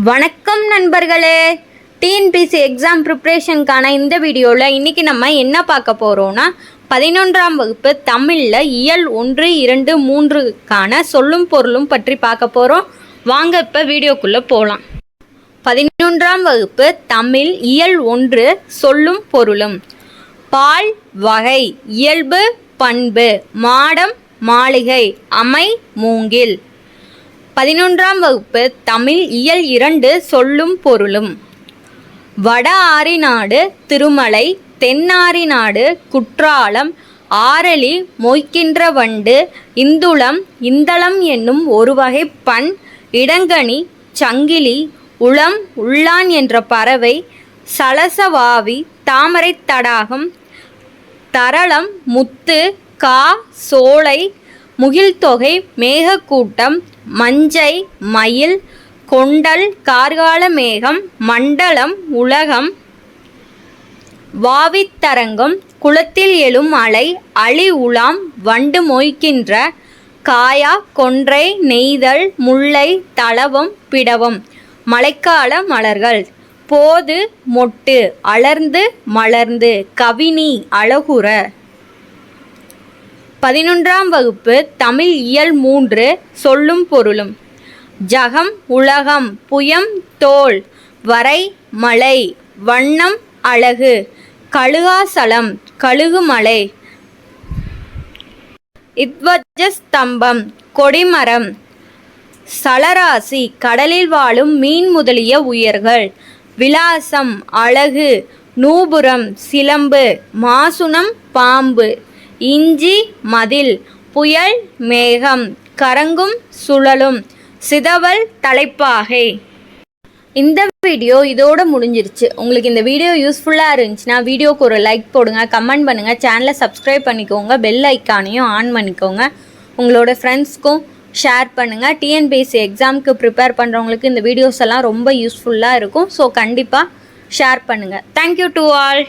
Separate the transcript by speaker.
Speaker 1: வணக்கம் நண்பர்களே, TNPSC exam ப்ரிப்ரேஷனுக்கான இந்த வீடியோவில் இன்றைக்கி நம்ம என்ன பார்க்க போகிறோன்னா 11ஆம் வகுப்பு தமிழில் இயல் 1, 2, 3க்கான சொல்லும் பொருளும் பற்றி பார்க்க போகிறோம். வாங்க இப்போ வீடியோக்குள்ளே போகலாம். 11ஆம் வகுப்பு தமிழ் இயல் 1 சொல்லும் பொருளும். பால் வகை, இயல்பு பண்பு, மாடம் மாளிகை, அமை மூங்கில். 11ஆம் வகுப்பு தமிழ் இயல் 2 சொல்லும் பொருளும். வட ஆரிநாடு திருமலை, தென்னாரி நாடு குற்றாலம், ஆரளி மொய்க்கின்ற வண்டு, இந்துளம் இந்தளம் என்னும் ஒரு வகை பண், இடங்கனி சங்கிலி, உளம் உள்ளான் என்ற பறவை, சலசவாவி தாமரை தடாகம், தரளம் முத்து, கா சோலை, முகில்தொகை மேகக்கூட்டம், மஞ்சை மயில், கொண்டல் கார்கால மேகம், மண்டலம் உலகம், வாவித்தரங்கம் குளத்தில் எழும் அலை, அழி உலாம் வண்டு மொய்க்கின்ற, காயா கொன்றை நெய்தல், முல்லை தளவம் பிடவம், மழைக்கால மலர்கள், போது மொட்டு அலர்ந்து மலர்ந்து, கவினி அழகுற. 11ஆம் வகுப்பு தமிழ் இயல் 3 சொல்லும் பொருளும். ஜகம் உலகம், புயம் தோல், வரை மலை, வண்ணம் அழகு, கழுகாசலம் கழுகுமலை, இத்வஜஸ்தம்பம் கொடிமரம், சலராசி கடலில் வாழும் மீன் முதலிய உயிர்கள், விலாசம் அழகு, நூபுரம் சிலம்பு, மாசுணம் பாம்பு, இஞ்சி மதில், புயல் மேகம், கரங்கும் சுழலும், சிதவல் தலைப்பாகை. இந்த வீடியோ இதோட முடிஞ்சிருச்சு. உங்களுக்கு இந்த வீடியோ யூஸ்ஃபுல்லாக இருந்துச்சுன்னா வீடியோக்கு ஒரு லைக் போடுங்க, கமெண்ட் பண்ணுங்கள், சேனலை சப்ஸ்கிரைப் பண்ணிக்கோங்க, பெல் ஐக்கானையும் ஆன் பண்ணிக்கோங்க, உங்களோட ஃப்ரெண்ட்ஸ்க்கும் ஷேர் பண்ணுங்கள். டிஎன்பிஎஸ்சி எக்ஸாமுக்கு ப்ரிப்பேர் பண்ணுறவங்களுக்கு இந்த வீடியோஸ் எல்லாம் ரொம்ப யூஸ்ஃபுல்லாக இருக்கும். ஸோ கண்டிப்பாக ஷேர் பண்ணுங்கள். Thank you to all.